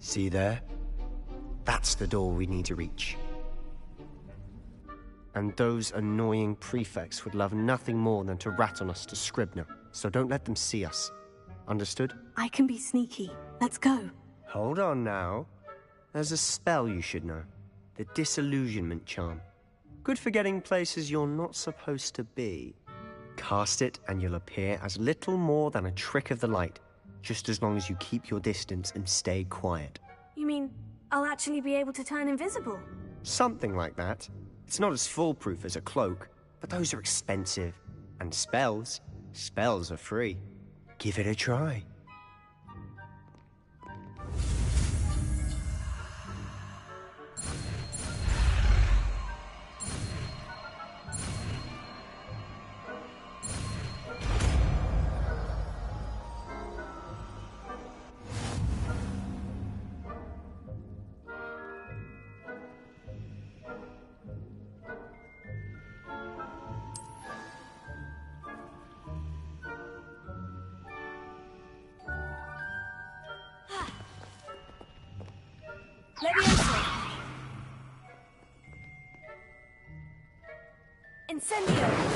See there? That's the door we need to reach. And those annoying prefects would love nothing more than to rat on us to Scribner, so don't let them see us. Understood? I can be sneaky. Let's go. Hold on now. There's a spell you should know. The Disillusionment Charm. Good for getting places you're not supposed to be. Cast it and you'll appear as little more than a trick of the light, just as long as you keep your distance and stay quiet. You mean I'll actually be able to turn invisible? Something like that. It's not as foolproof as a cloak, but those are expensive. And spells are free. Give it a try. Let me enter. Incendio!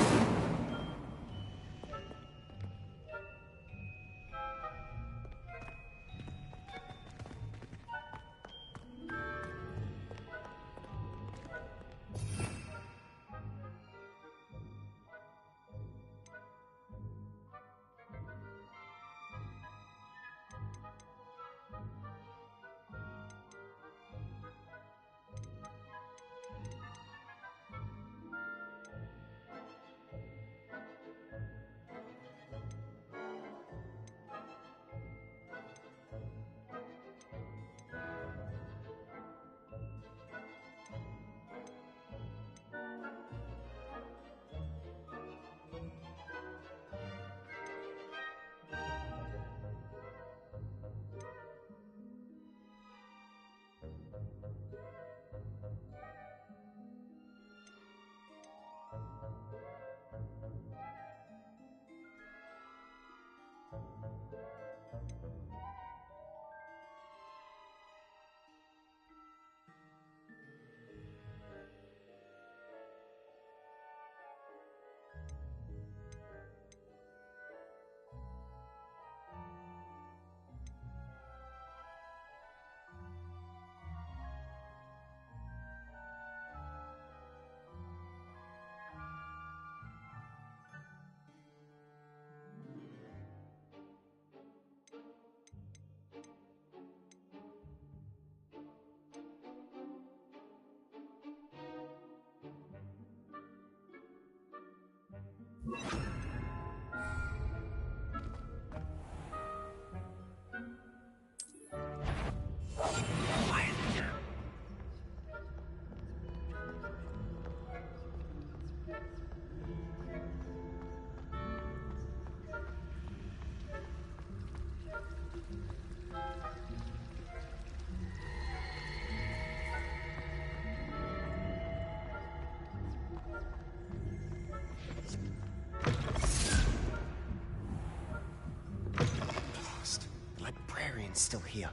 Still here.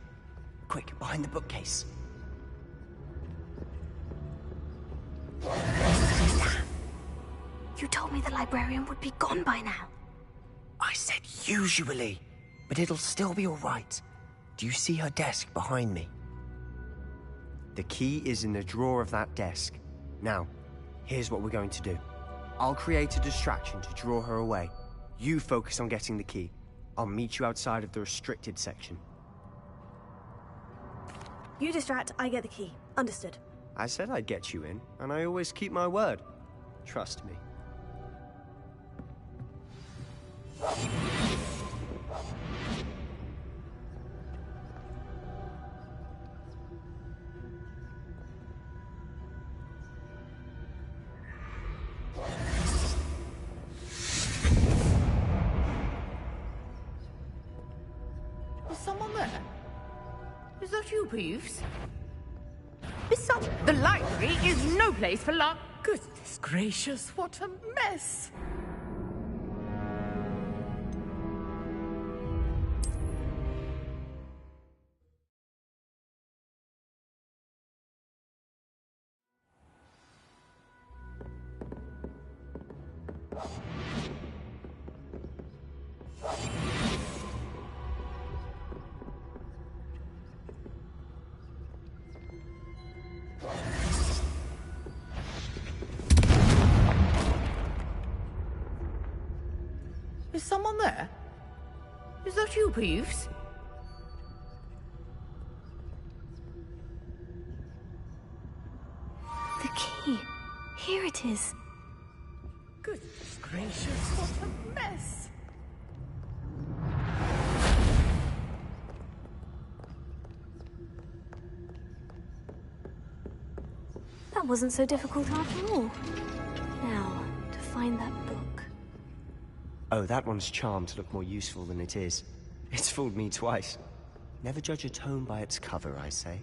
Quick, behind the bookcase. You told me the librarian would be gone by now. I said usually, but it'll still be all right. Do you see her desk behind me? The key is in the drawer of that desk. Now, here's what we're going to do. I'll create a distraction to draw her away. You focus on getting the key. I'll meet you outside of the restricted section. You distract, I get the key. Understood. I said I'd get you in, and I always keep my word. Trust me. Is someone there? Is that you, Peeves? Besides, The library is no place for luck. Goodness gracious, what a mess! Is someone there? Is that you, Peeves? The key. Here it is. Goodness gracious, what a mess! That wasn't so difficult after all. Now, to find that book. Oh, that one's charmed to look more useful than it is. It's fooled me twice. Never judge a tome by its cover, I say.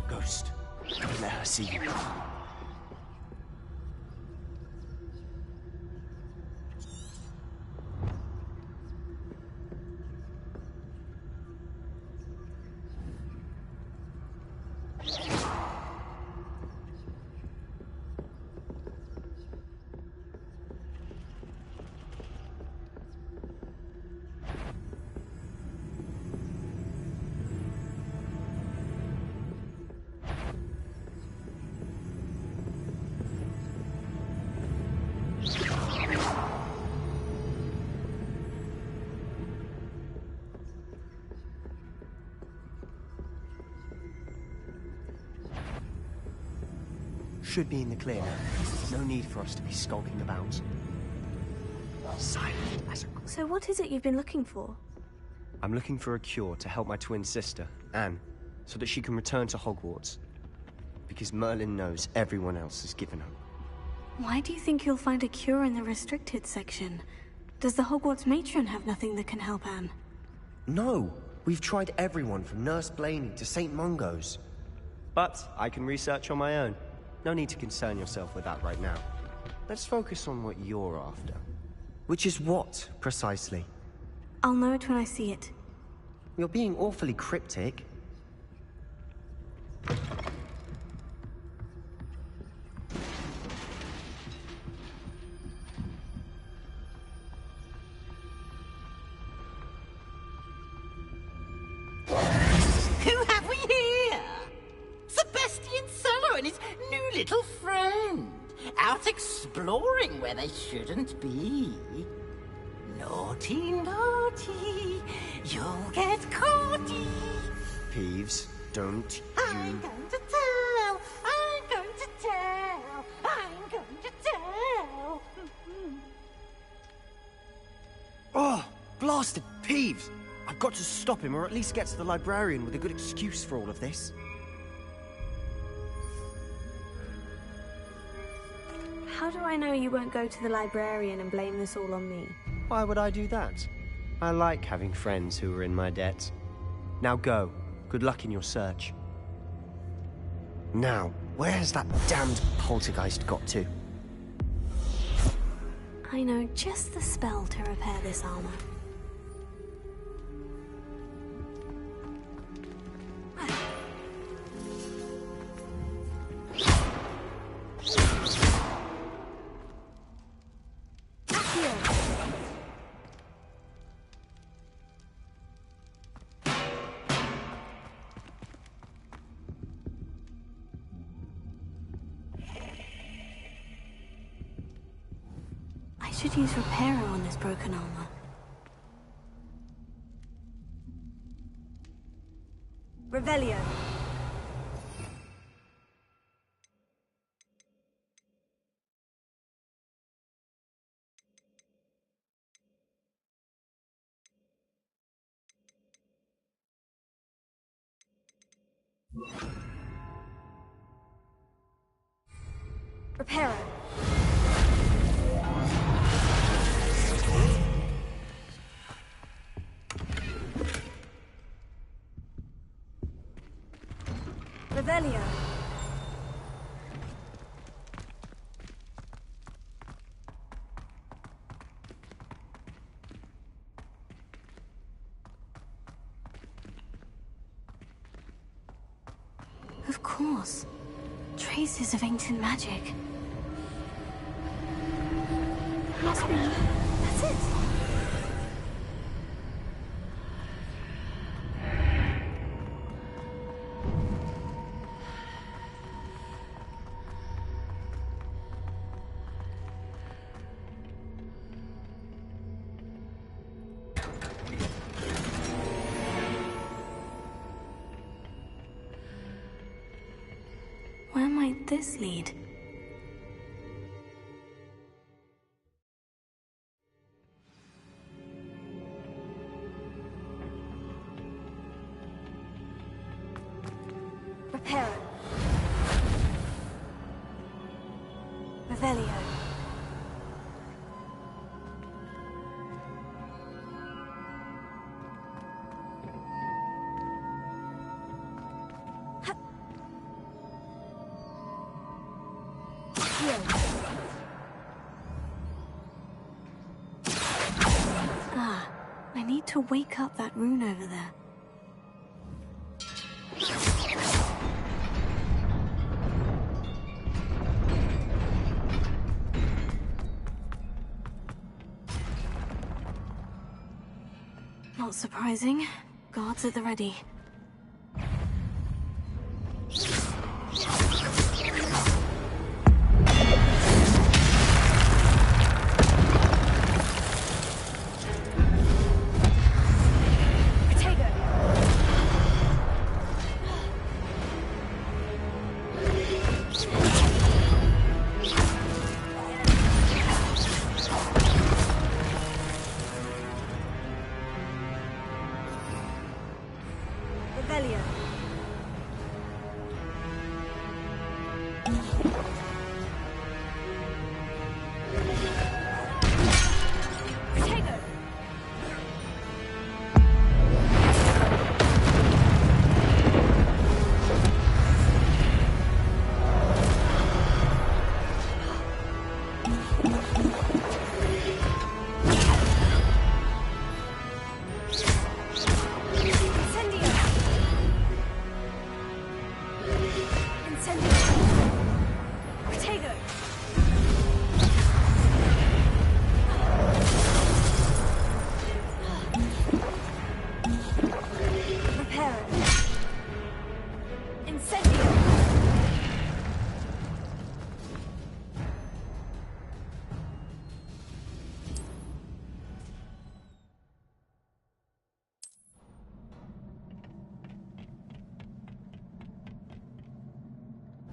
Ghost, don't let her see you. Should be in the clear now. No need for us to be skulking about. Silent as a... So what is it you've been looking for? I'm looking for a cure to help my twin sister, Anne, so that she can return to Hogwarts. Because Merlin knows everyone else has given up. Why do you think you'll find a cure in the restricted section? Does the Hogwarts matron have nothing that can help Anne? No! We've tried everyone from Nurse Blaney to St. Mungo's. But I can research on my own. No need to concern yourself with that right now. Let's focus on what you're after. Which is what, precisely? I'll know it when I see it. You're being awfully cryptic. Who have we here? Sebastian Cello and his new little friend. Out exploring where they shouldn't be. Naughty, naughty, you'll get caughty. Peeves, don't I'm going to tell, I'm going to tell, I'm going to tell. Oh, blasted Peeves! I've got to stop him, or at least get to the librarian with a good excuse for all of this. How do I know you won't go to the librarian and blame this all on me? Why would I do that? I like having friends who are in my debt. Now go. Good luck in your search. Now, where has that damned poltergeist got to? I know just the spell to repair this armor. I should use repairer on this broken armor. Revelio. Repairer. Revelio. Of course. Traces of ancient magic. Must be... That's it. Where might this lead? Reparo. Revelio. Ah, I need to wake up that rune over there. Not surprising. Guards at the ready.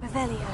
Revelio.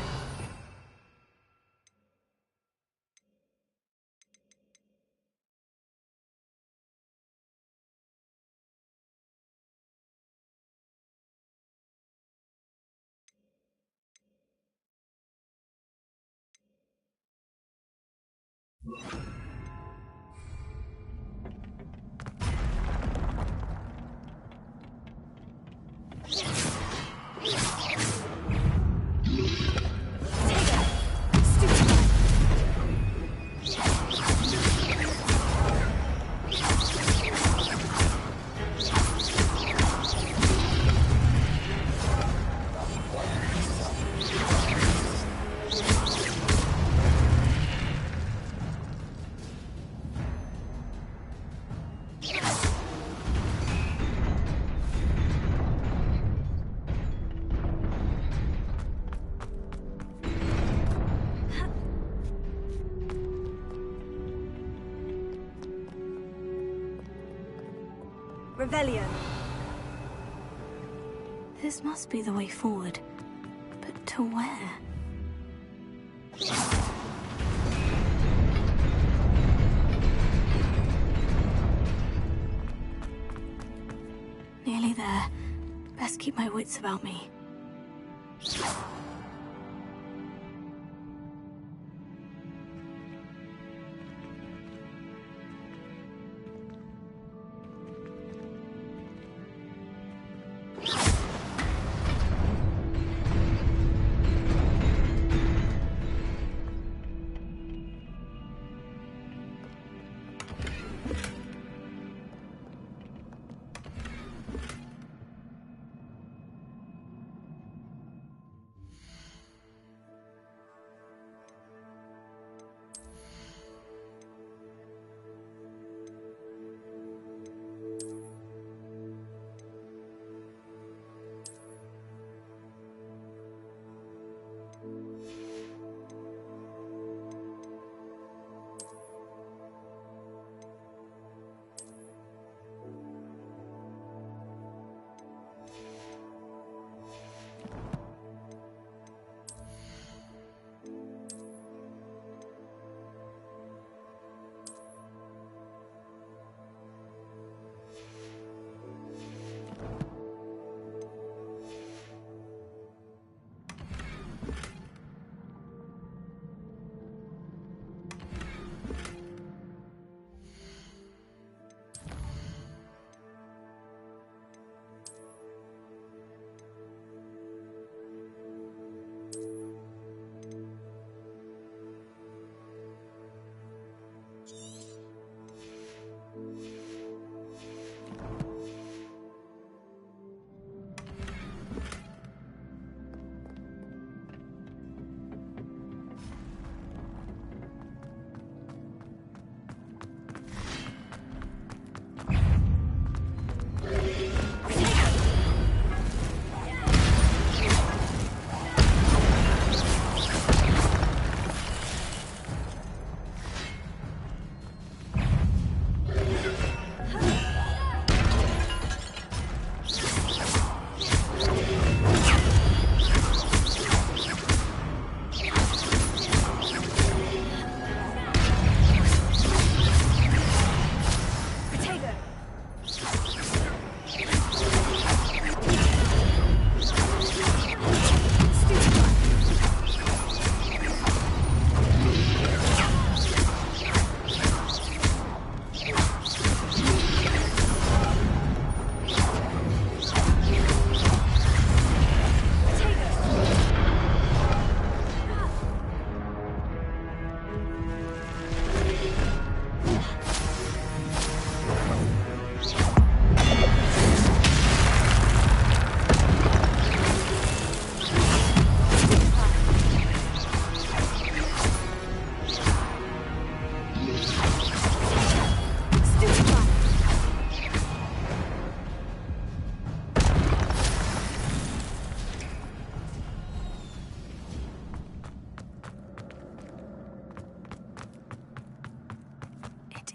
Revelio. This must be the way forward. But to where? Nearly there. Best keep my wits about me.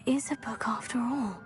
is a book after all.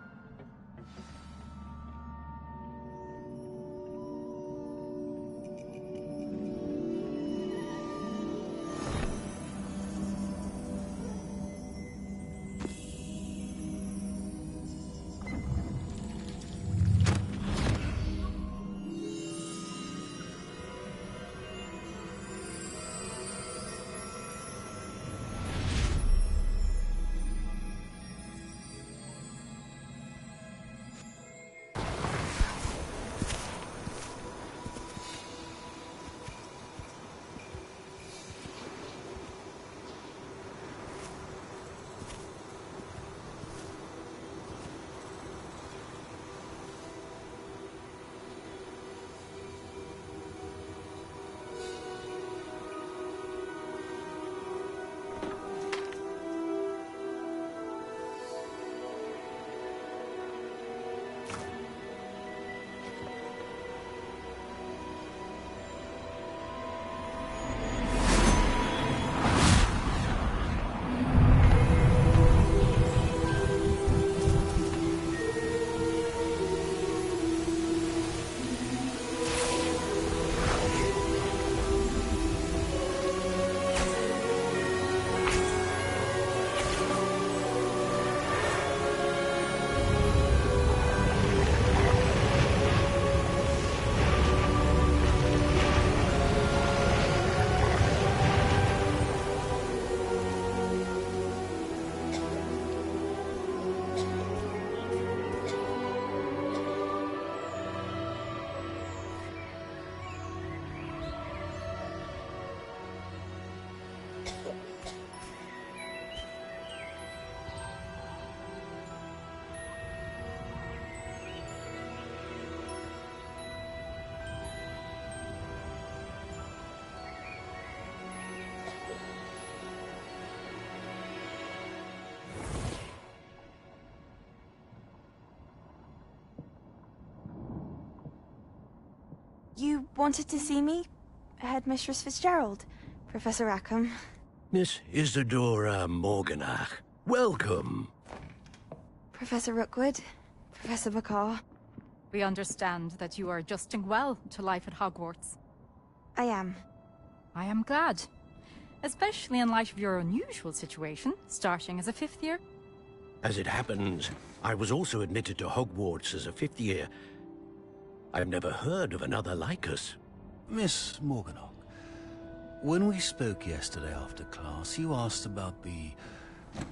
You wanted to see me? Headmistress Fitzgerald, Professor Rackham. Miss Isadora Morganach, welcome. Professor Rookwood, Professor McCaw. We understand that you are adjusting well to life at Hogwarts. I am. I am glad. Especially in light of your unusual situation, starting as a 5th year. As it happens, I was also admitted to Hogwarts as a 5th year. I've never heard of another like us. Miss Morganach, when we spoke yesterday after class, you asked about the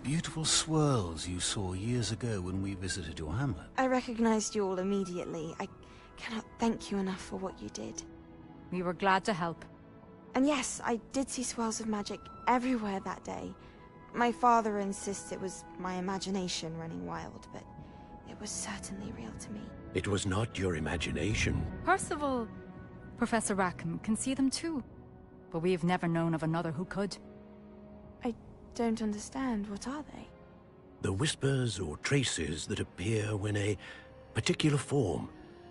beautiful swirls you saw years ago when we visited your hamlet. I recognized you all immediately. I cannot thank you enough for what you did. We were glad to help. And yes, I did see swirls of magic everywhere that day. My father insists it was my imagination running wild, but it was certainly real to me. It was not your imagination. Percival, Professor Rackham can see them too. But we have never known of another who could. I don't understand. What are they? The whispers or traces that appear when a particular form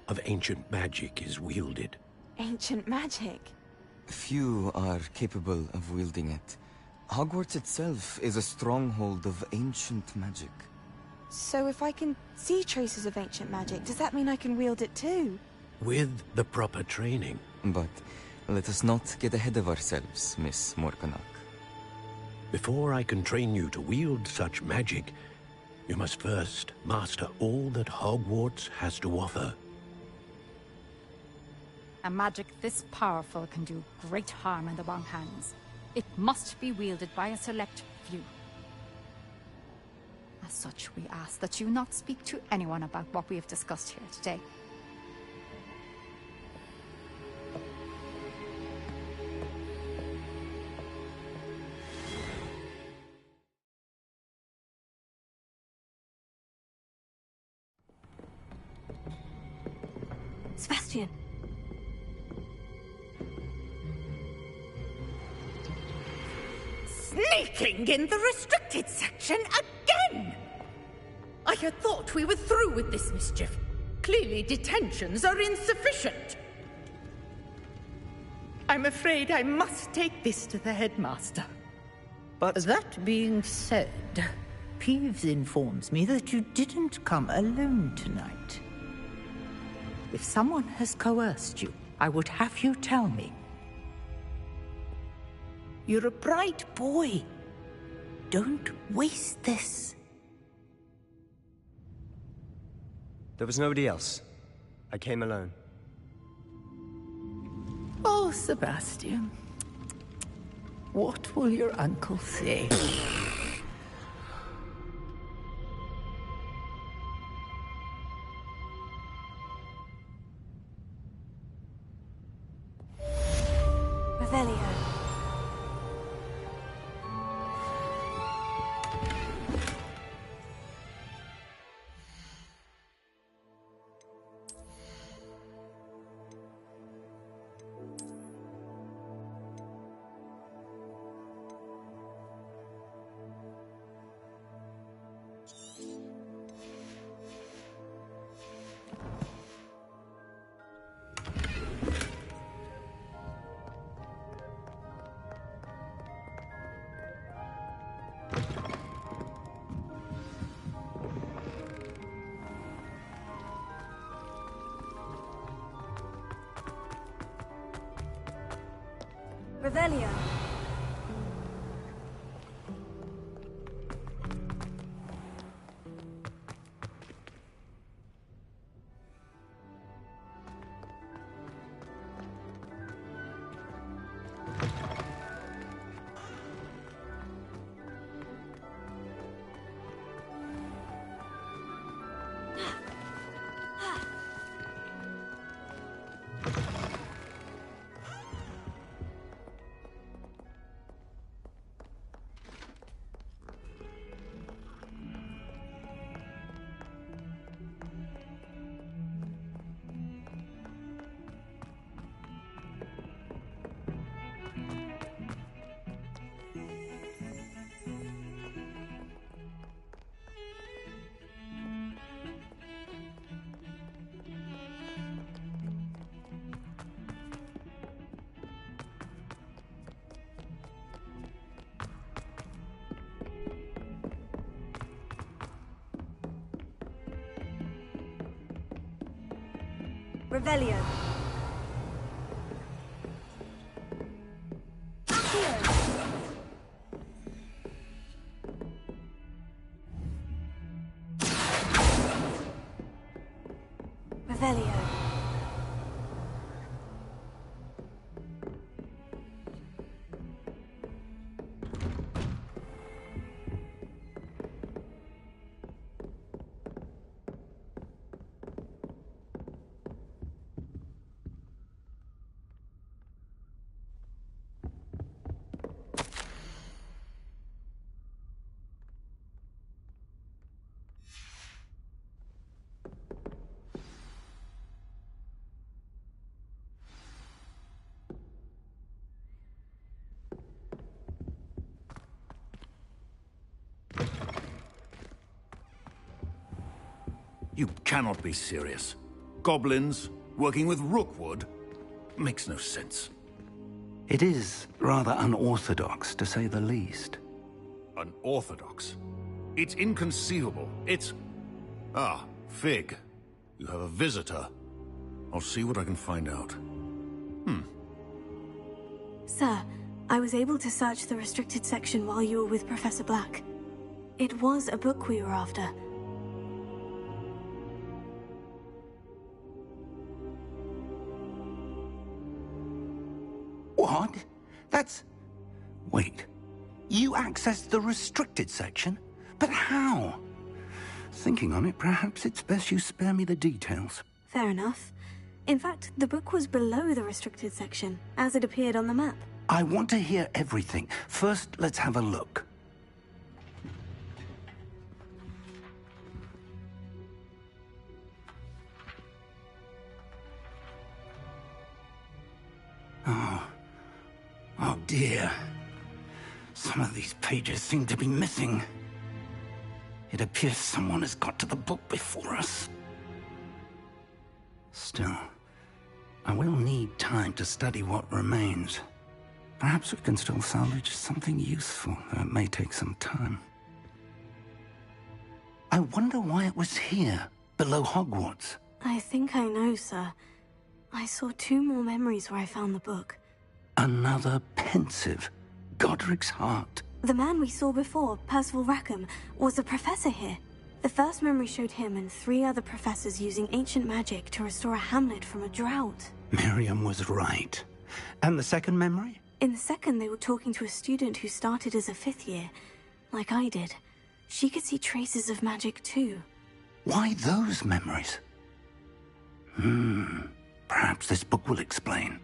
of ancient magic is wielded. Ancient magic? Few are capable of wielding it. Hogwarts itself is a stronghold of ancient magic. So if I can see traces of ancient magic, does that mean I can wield it too? With the proper training. But let us not get ahead of ourselves, Miss Morganach. Before I can train you to wield such magic, you must first master all that Hogwarts has to offer. A magic this powerful can do great harm in the wrong hands. It must be wielded by a select few. As such, we ask that you not speak to anyone about what we have discussed here today. Sebastian. Sneaking in the restricted section again! I had thought we were through with this mischief. Clearly detentions are insufficient. I'm afraid I must take this to the headmaster. But that being said, Peeves informs me that you didn't come alone tonight. If someone has coerced you, I would have you tell me. You're a bright boy. Don't waste this. There was nobody else. I came alone. Oh, Sebastian. What will your uncle say? Revelio. Revelio. Revelio. Revelio. You cannot be serious. Goblins working with Rookwood? Makes no sense. It is rather unorthodox, to say the least. Unorthodox? It's inconceivable. It's... Ah, Fig. You have a visitor. I'll see what I can find out. Sir, I was able to search the restricted section while you were with Professor Black. It was a book we were after. What? That's... Wait. You accessed the restricted section? But how? Thinking on it, perhaps it's best you spare me the details. Fair enough. In fact, the book was below the restricted section, as it appeared on the map. I want to hear everything. First, let's have a look. Oh dear. Some of these pages seem to be missing. It appears someone has got to the book before us. Still, I will need time to study what remains. Perhaps we can still salvage something useful, though it may take some time. I wonder why it was here, below Hogwarts. I think I know, sir. I saw 2 more memories where I found the book. Another pensive. Godric's heart. The man we saw before, Percival Rackham, was a professor here. The first memory showed him and 3 other professors using ancient magic to restore a hamlet from a drought. Miriam was right. And the second memory? In the second, they were talking to a student who started as a 5th year, like I did. She could see traces of magic too. Why those memories? Perhaps this book will explain.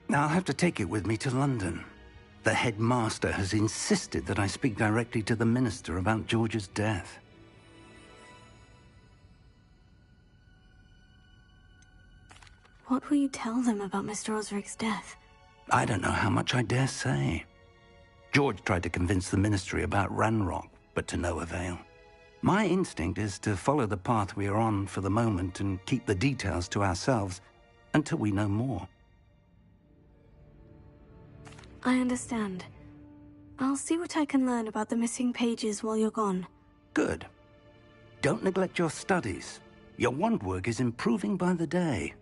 I'll have to take it with me to London. The headmaster has insisted that I speak directly to the minister about George's death. What will you tell them about Mr. Osric's death? I don't know how much I dare say. George tried to convince the ministry about Ranrock, but to no avail. My instinct is to follow the path we are on for the moment and keep the details to ourselves until we know more. I understand. I'll see what I can learn about the missing pages while you're gone. Good. Don't neglect your studies. Your wand work is improving by the day.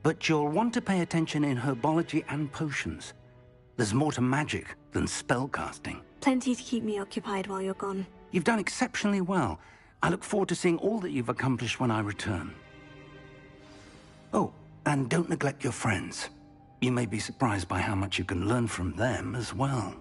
But you'll want to pay attention in herbology and potions. There's more to magic than spellcasting. Plenty to keep me occupied while you're gone. You've done exceptionally well. I look forward to seeing all that you've accomplished when I return. Oh, and don't neglect your friends. You may be surprised by how much you can learn from them as well.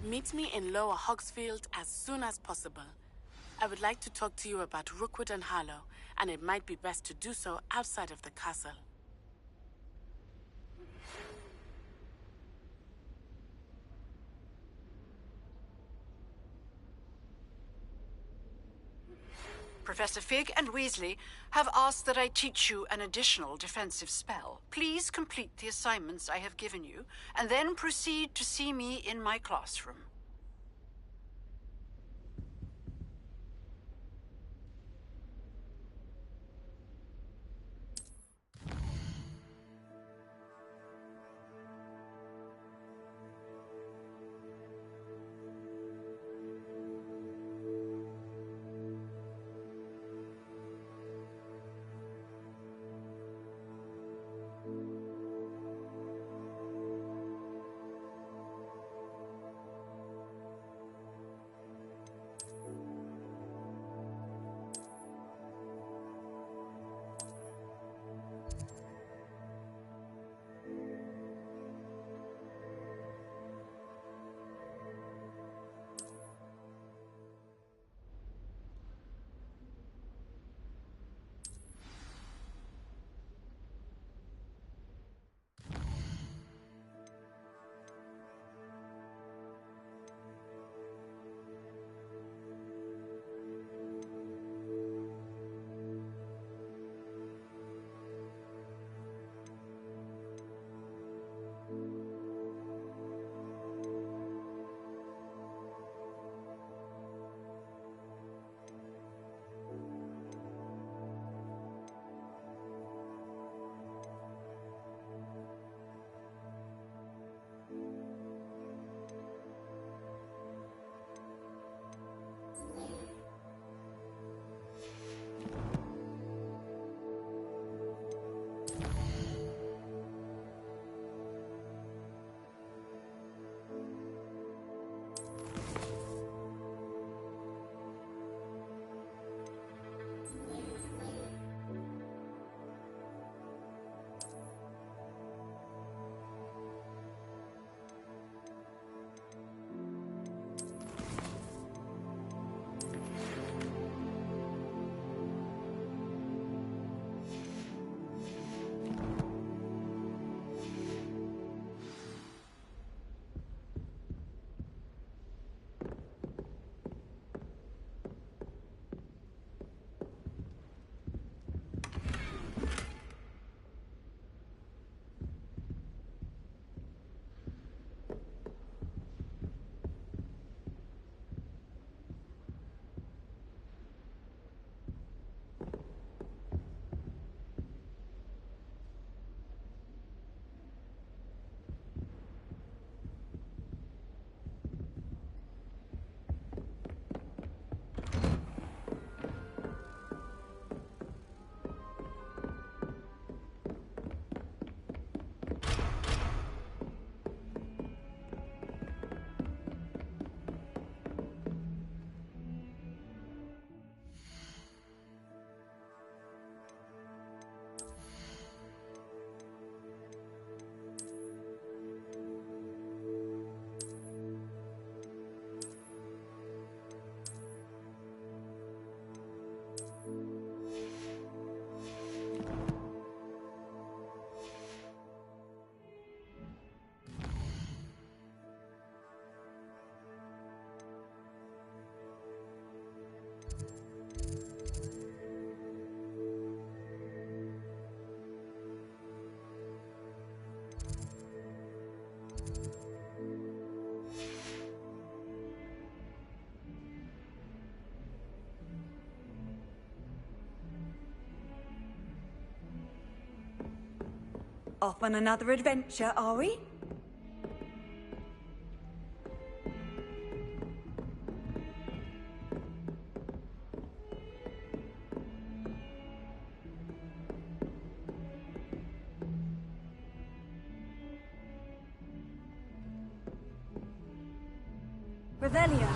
Meet me in Lower Hogsfield as soon as possible. I would like to talk to you about Rookwood and Harlow, and it might be best to do so outside of the castle. Professor Fig and Weasley have asked that I teach you an additional defensive spell. Please complete the assignments I have given you, and then proceed to see me in my classroom. Off on another adventure, are we? Revelio.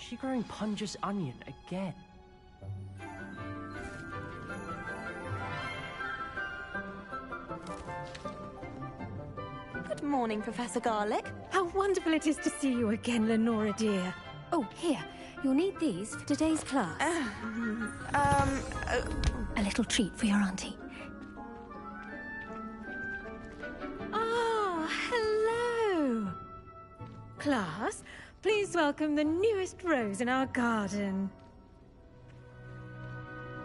She growing Punja's onion again. Good morning, Professor Garlick. How wonderful it is to see you again, Lenora dear. Oh, here. You'll need these for today's class. A little treat for your auntie. Ah, hello. Class, please welcome the newest rose in our garden.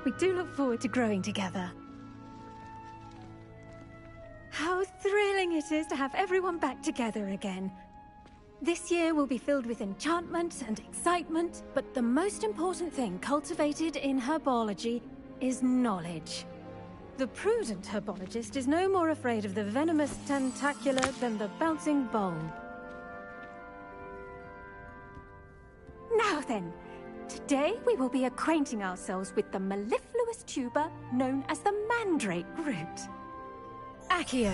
We do look forward to growing together. How thrilling it is to have everyone back together again. This year will be filled with enchantment and excitement, but the most important thing cultivated in herbology is knowledge. The prudent herbologist is no more afraid of the venomous tentacula than the bouncing bulb. Now then, today we will be acquainting ourselves with the mellifluous tuber known as the mandrake root. Accio.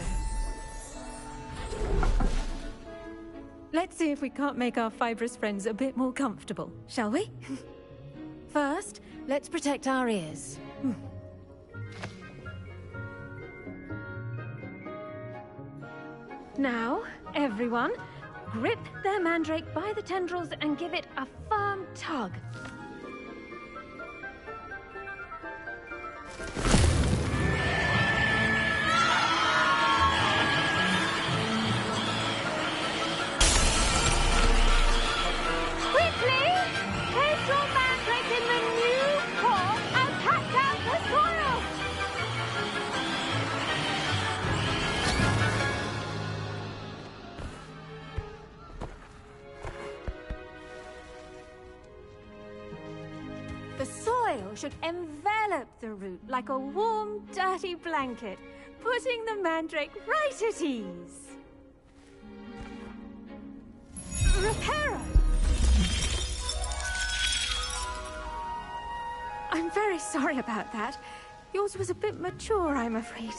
Let's see if we can't make our fibrous friends a bit more comfortable, shall we? First, let's protect our ears. Now, everyone, grip their mandrake by the tendrils and give it a firm tug. Quickly! Place your mandrake in the new pot and pat down the soil! The soil should envelop the root like a warm, dirty blanket, putting the mandrake right at ease. Reparo! I'm very sorry about that. Yours was a bit mature, I'm afraid.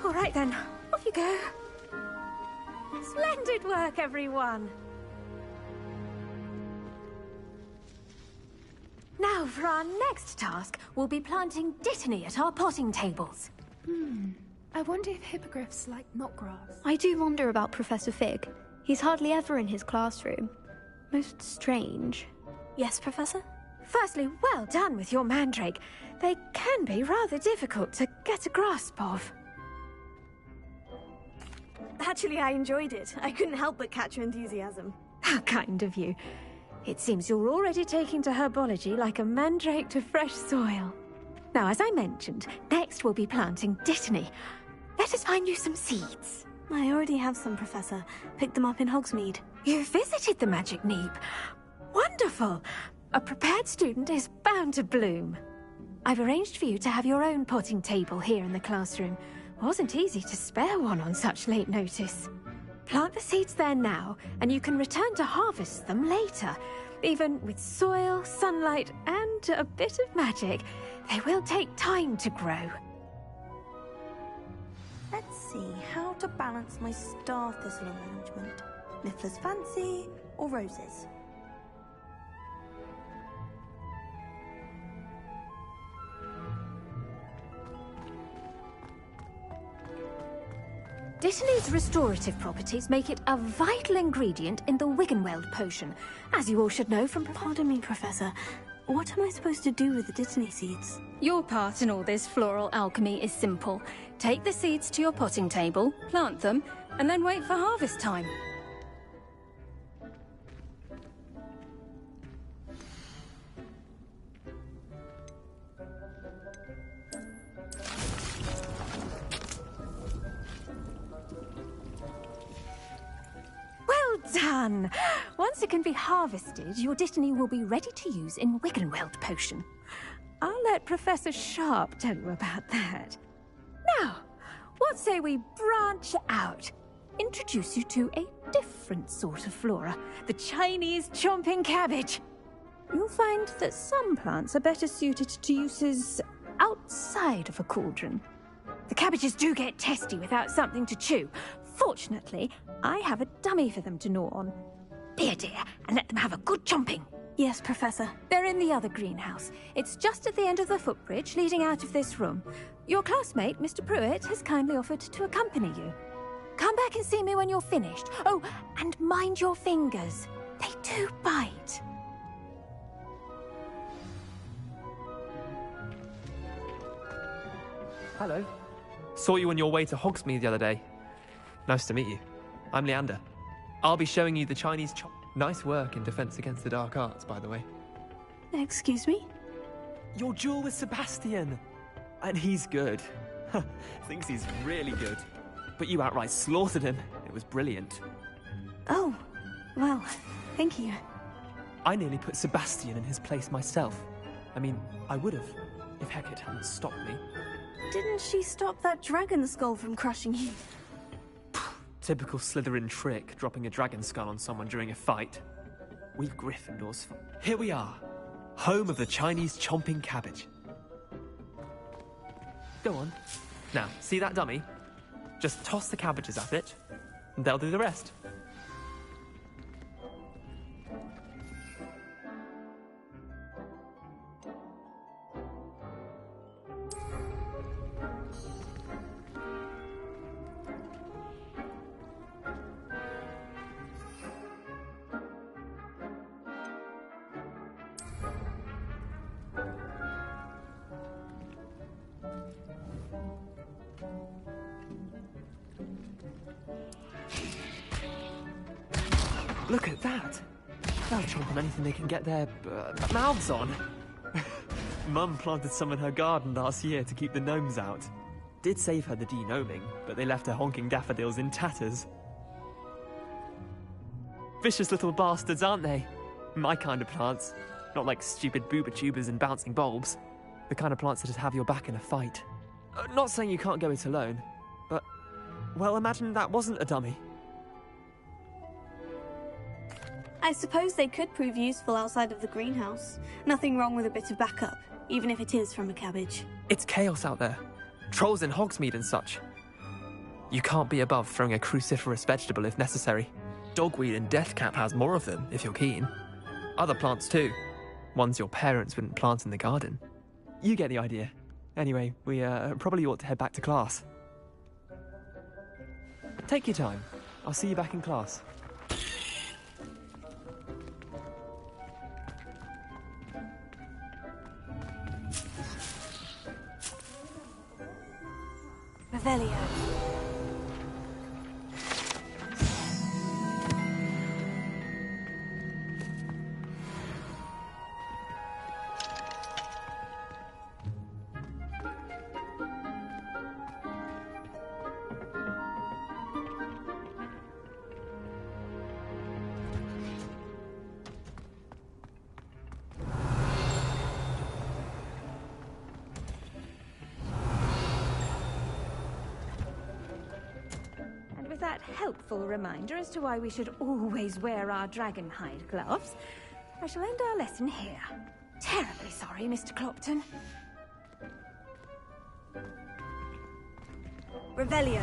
All right then, off you go. Splendid work, everyone. Now, for our next task, we'll be planting dittany at our potting tables. I wonder if hippogriffs like knotgrass. I do wonder about Professor Fig. He's hardly ever in his classroom. Most strange. Yes, Professor? Firstly, well done with your mandrake. They can be rather difficult to get a grasp of. Actually, I enjoyed it. I couldn't help but catch your enthusiasm. How kind of you. It seems you're already taking to herbology like a mandrake to fresh soil. Now, as I mentioned, next we'll be planting dittany. Let us find you some seeds. I already have some, Professor. Picked them up in Hogsmeade. You visited the Magic Neep. Wonderful! A prepared student is bound to bloom. I've arranged for you to have your own potting table here in the classroom. Wasn't easy to spare one on such late notice. Plant the seeds there now, and you can return to harvest them later. Even with soil, sunlight, and a bit of magic, they will take time to grow. Let's see how to balance my star thistle arrangement. Niffler's Fancy or roses? Dittany's restorative properties make it a vital ingredient in the Wiggenweld potion, as you all should know from... Pardon me, Professor. What am I supposed to do with the dittany seeds? Your part in all this floral alchemy is simple. Take the seeds to your potting table, plant them, and then wait for harvest time. Well done! Once it can be harvested, your dittany will be ready to use in Wiggenweld potion. I'll let Professor Sharp tell you about that. Now, what say we branch out? Introduce you to a different sort of flora, the Chinese chomping cabbage. You'll find that some plants are better suited to uses outside of a cauldron. The cabbages do get testy without something to chew. Fortunately, I have a dummy for them to gnaw on. Be a dear and let them have a good chomping. Yes, Professor. They're in the other greenhouse. It's just at the end of the footbridge leading out of this room. Your classmate, Mr. Pruitt, has kindly offered to accompany you. Come back and see me when you're finished. Oh, and mind your fingers. They do bite. Hello. Saw you on your way to Hogsmeade the other day. Nice to meet you. I'm Leander. I'll be showing you the Chinese chop. Nice work in Defense Against the Dark Arts, by the way. Excuse me? Your duel with Sebastian. And he's good. Thinks he's really good. But you outright slaughtered him. It was brilliant. Oh, well, thank you. I nearly put Sebastian in his place myself. I mean, I would have, if Hecate hadn't stopped me. Didn't she stop that dragon skull from crushing you? Typical Slytherin trick, dropping a dragon skull on someone during a fight. We Gryffindors... Here we are, home of the Chinese chomping cabbage. Go on. Now, see that dummy? Just toss the cabbages at it, and they'll do the rest. Look at that. They'll chomp on anything they can get their mouths on. Mum planted some in her garden last year to keep the gnomes out. Did save her the de-gnoming, but they left her honking daffodils in tatters. Vicious little bastards, aren't they? My kind of plants. Not like stupid booba tubers and bouncing bulbs. The kind of plants that'd have your back in a fight. Not saying you can't go it alone, but, well, imagine that wasn't a dummy. I suppose they could prove useful outside of the greenhouse. Nothing wrong with a bit of backup, even if it is from a cabbage. It's chaos out there. Trolls in Hogsmeade and such. You can't be above throwing a cruciferous vegetable if necessary. Dogweed and deathcap has more of them, if you're keen. Other plants too. Ones your parents wouldn't plant in the garden. You get the idea. Anyway, we probably ought to head back to class. Take your time. I'll see you back in class. Revelio. With that helpful reminder as to why we should always wear our dragon hide gloves, I shall end our lesson here. Terribly sorry, Mr. Clopton. Revelio.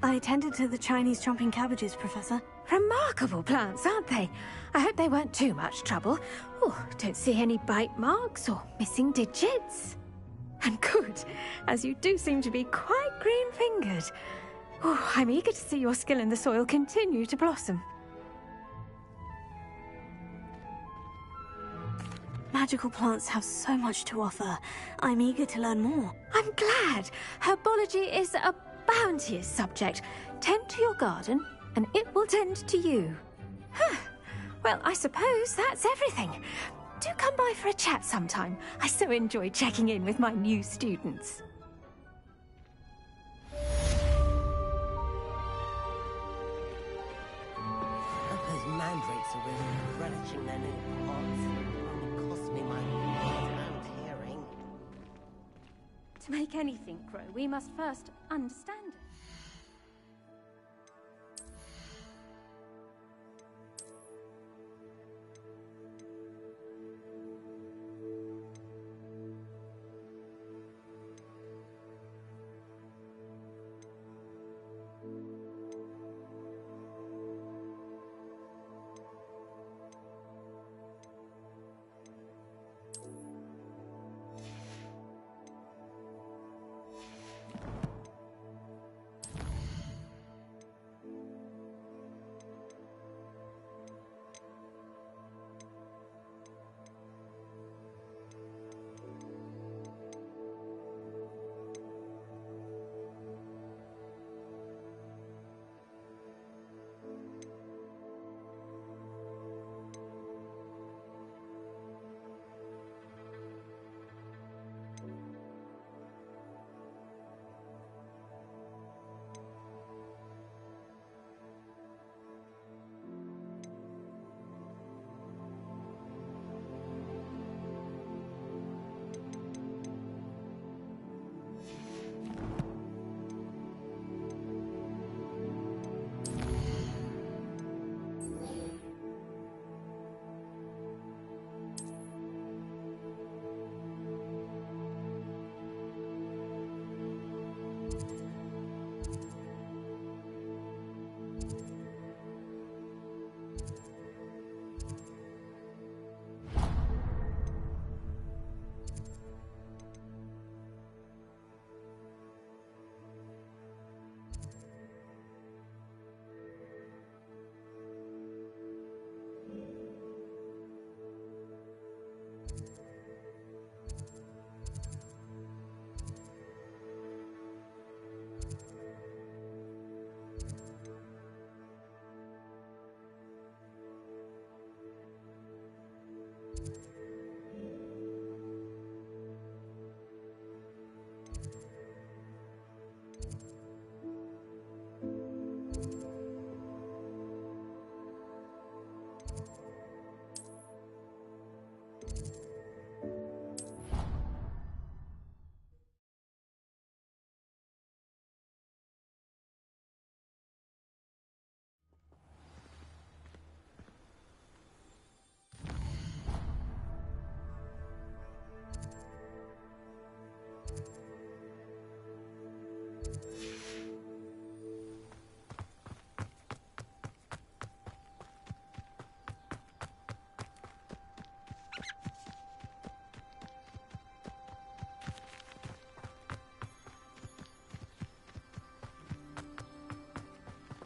I attended to the Chinese chomping cabbages, Professor. Remarkable plants, aren't they? I hope they weren't too much trouble. Oh, don't see any bite marks or missing digits. And good, as you do seem to be quite green-fingered. Oh, I'm eager to see your skill in the soil continue to blossom. Magical plants have so much to offer. I'm eager to learn more. I'm glad. Herbology is a bounteous subject. Tend to your garden, and it will tend to you. Huh. Well, I suppose that's everything. Do come by for a chat sometime. I so enjoy checking in with my new students. Those mandrakes are really relishing their new pots. Only cost me my blood and hearing. To make anything grow, we must first understand it.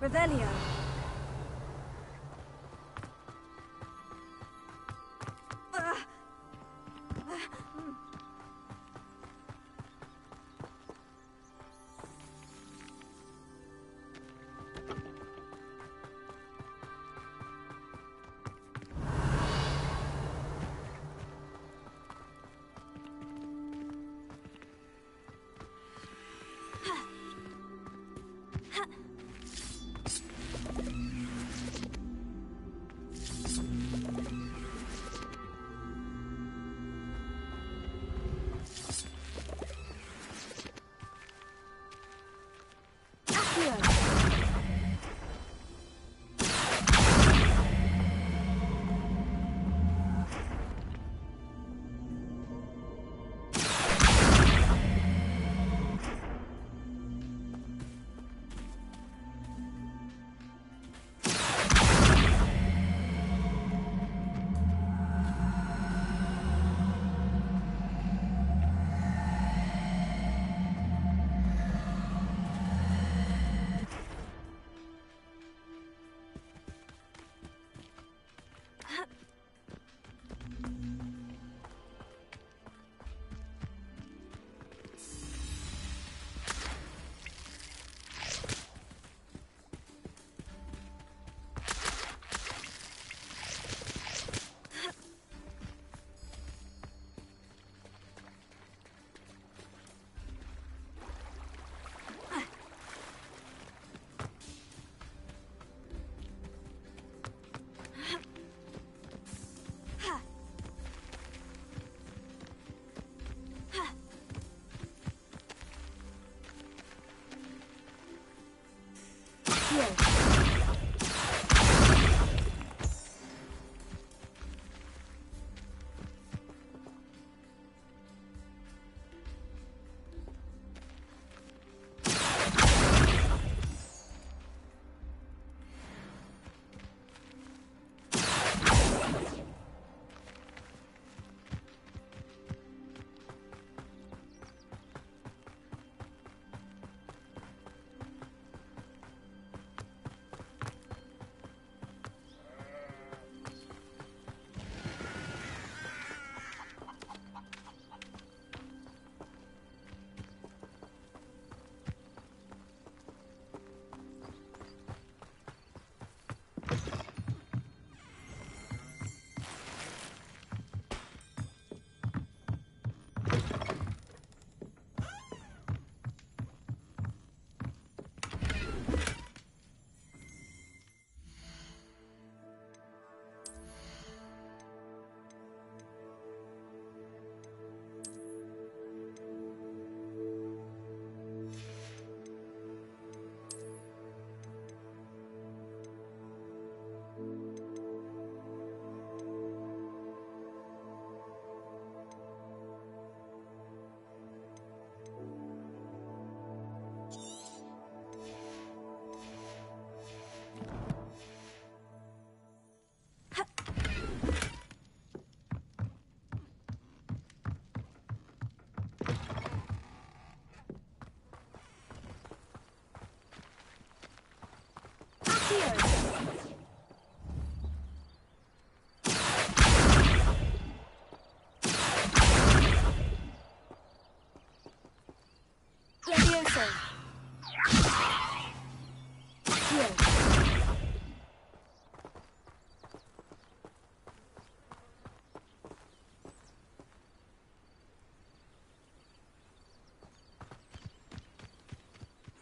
Revelio.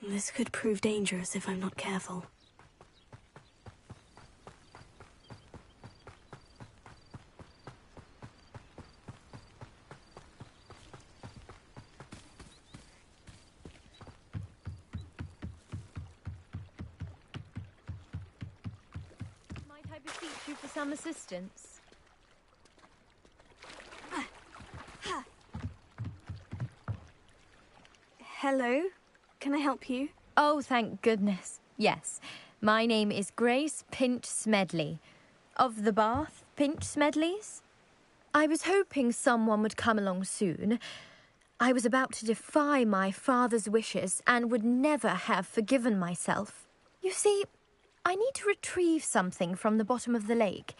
This could prove dangerous if I'm not careful. some assistance? Hello? Can I help you? Oh, thank goodness. Yes. My name is Grace Pinch Smedley. Of the Bath Pinch Smedleys? I was hoping someone would come along soon. I was about to defy my father's wishes and would never have forgiven myself. You see, I need to retrieve something from the bottom of the lake.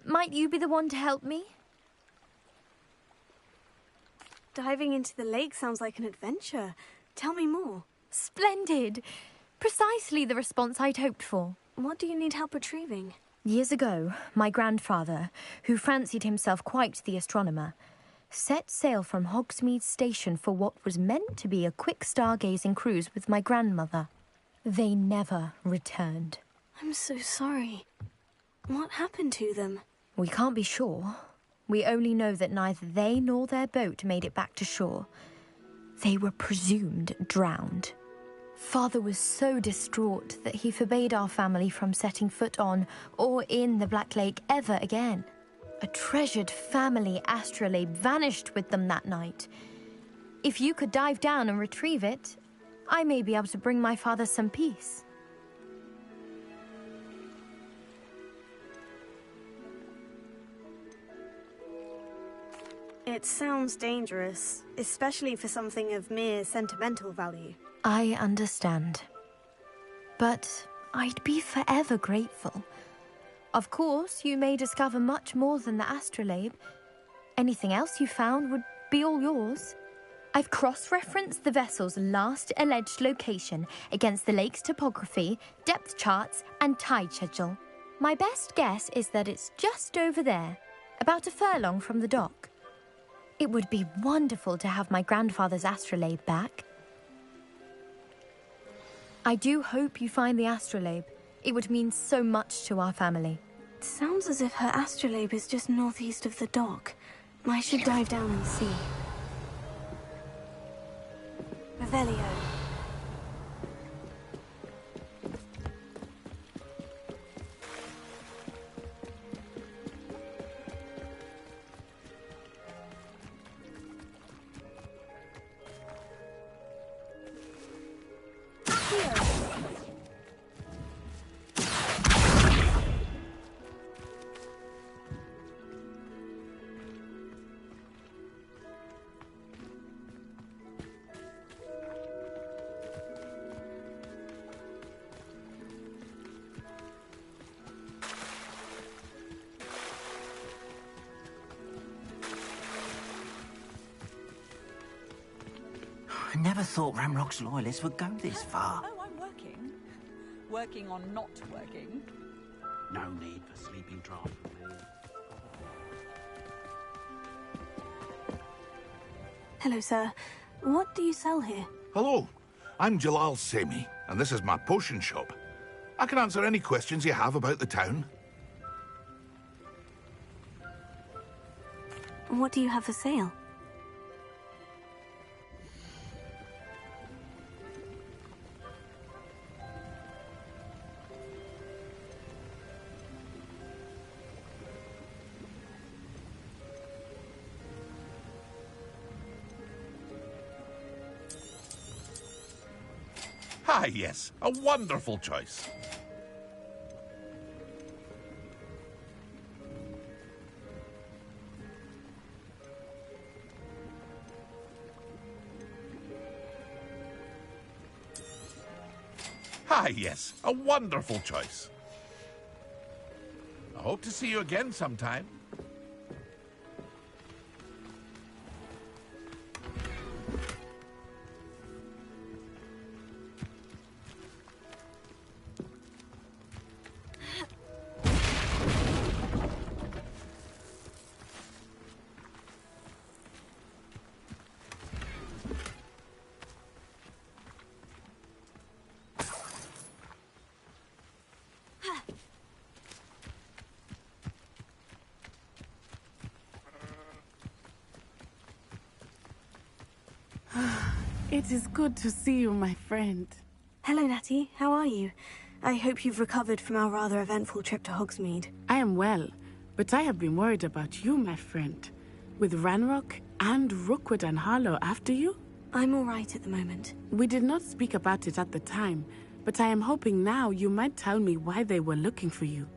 Might you be the one to help me? Diving into the lake sounds like an adventure. Tell me more. Splendid! Precisely the response I'd hoped for. What do you need help retrieving? Years ago, my grandfather, who fancied himself quite the astronomer, set sail from Hogsmeade Station for what was meant to be a quick stargazing cruise with my grandmother. They never returned. I'm so sorry. What happened to them? We can't be sure. We only know that neither they nor their boat made it back to shore. They were presumed drowned. Father was so distraught that he forbade our family from setting foot on or in the Black Lake ever again. A treasured family astrolabe vanished with them that night. If you could dive down and retrieve it, I may be able to bring my father some peace. It sounds dangerous, especially for something of mere sentimental value. I understand. But I'd be forever grateful. Of course, you may discover much more than the astrolabe. Anything else you found would be all yours. I've cross-referenced the vessel's last alleged location against the lake's topography, depth charts, and tide schedule. My best guess is that it's just over there, about a furlong from the dock. It would be wonderful to have my grandfather's astrolabe back. I do hope you find the astrolabe. It would mean so much to our family. It sounds as if her astrolabe is just northeast of the dock. I should dive down and see. Revelio. I never thought Ramrock's loyalists would go this far. Oh, I'm working. Working on not working. No need for sleeping draft for me. Hello, sir. What do you sell here? Hello, I'm Jalal Semi, and this is my potion shop. I can answer any questions you have about the town. What do you have for sale? Ah, yes, a wonderful choice. Ah, yes, a wonderful choice. I hope to see you again sometime. It is good to see you, my friend. Hello, Natty. How are you? I hope you've recovered from our rather eventful trip to Hogsmeade. I am well, but I have been worried about you, my friend. With Ranrock and Rookwood and Harlow after you? I'm all right at the moment. We did not speak about it at the time, but I am hoping now you might tell me why they were looking for you.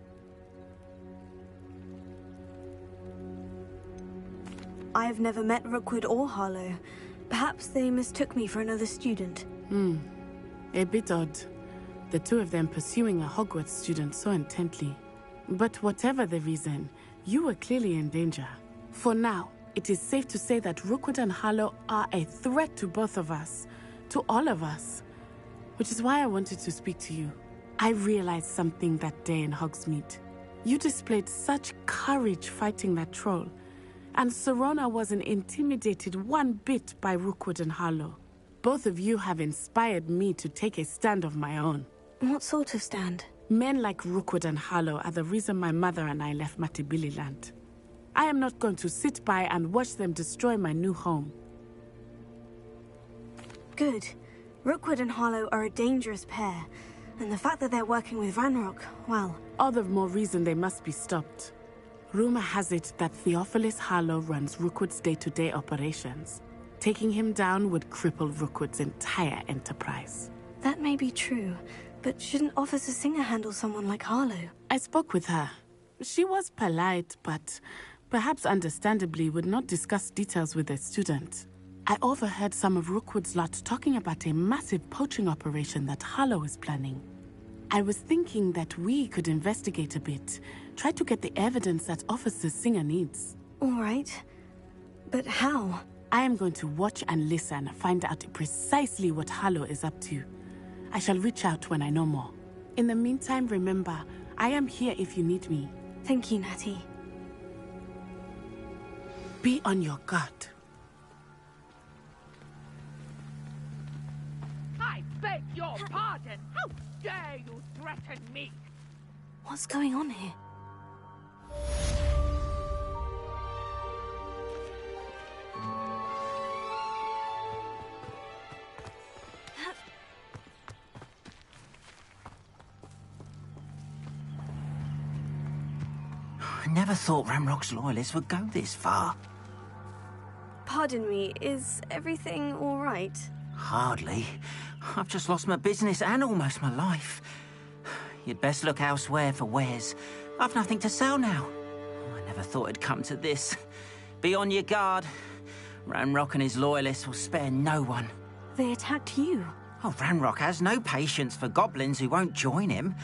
I have never met Rookwood or Harlow. Perhaps they mistook me for another student. A bit odd. The two of them pursuing a Hogwarts student so intently. But whatever the reason, you were clearly in danger. For now, it is safe to say that Rookwood and Harlow are a threat to both of us. To all of us. Which is why I wanted to speak to you. I realized something that day in Hogsmeade. You displayed such courage fighting that troll. And Serona wasn't intimidated one bit by Rookwood and Harlow. Both of you have inspired me to take a stand of my own. What sort of stand? Men like Rookwood and Harlow are the reason my mother and I left Matibili land. I am not going to sit by and watch them destroy my new home. Good. Rookwood and Harlow are a dangerous pair, and the fact that they're working with Ranrock, well... All the more reason they must be stopped. Rumor has it that Theophilus Harlow runs Rookwood's day-to-day operations. Taking him down would cripple Rookwood's entire enterprise. That may be true, but shouldn't Officer Singer handle someone like Harlow? I spoke with her. She was polite, but perhaps understandably would not discuss details with a student. I overheard some of Rookwood's lot talking about a massive poaching operation that Harlow is planning. I was thinking that we could investigate a bit, try to get the evidence that Officer Singer needs. All right. But how? I am going to watch and listen, find out precisely what Harlow is up to. I shall reach out when I know more. In the meantime, remember, I am here if you need me. Thank you, Natty. Be on your guard. I beg your pardon! How dare you threaten me? What's going on here? I never thought Ranrock's loyalists would go this far. Pardon me, is everything all right? Hardly. I've just lost my business and almost my life. You'd best look elsewhere for wares. I've nothing to sell now. I never thought it'd come to this. Be on your guard. Ranrock and his loyalists will spare no one. They attacked you. Oh, Ranrock has no patience for goblins who won't join him.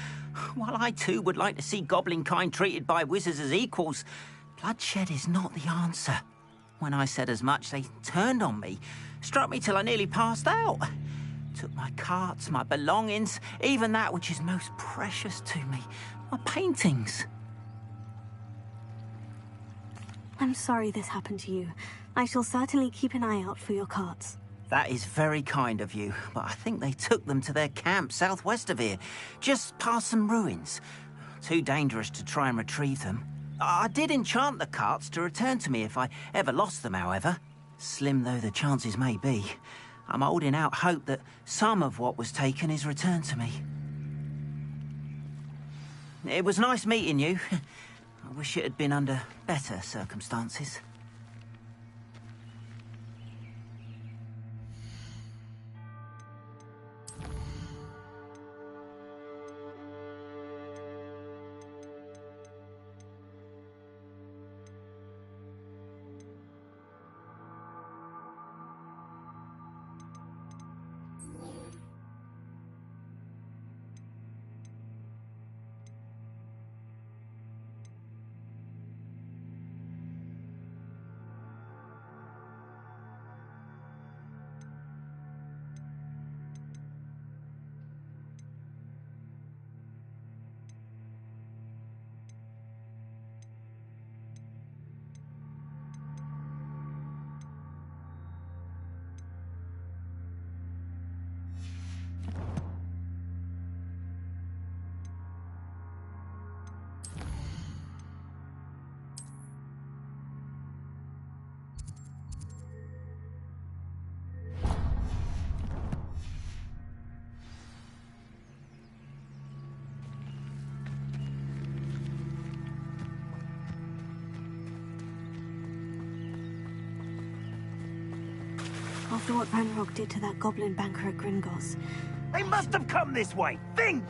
While I too would like to see goblin kind treated by wizards as equals, bloodshed is not the answer. When I said as much, they turned on me, struck me till I nearly passed out. Took my carts, my belongings, even that which is most precious to me, my paintings. I'm sorry this happened to you. I shall certainly keep an eye out for your carts. That is very kind of you, but I think they took them to their camp southwest of here, just past some ruins. Too dangerous to try and retrieve them. I did enchant the carts to return to me if I ever lost them, however. Slim though the chances may be, I'm holding out hope that some of what was taken is returned to me. It was nice meeting you. I wish it had been under better circumstances. After what Ranrock did to that goblin banker at Gringotts. They must have come this way. Think!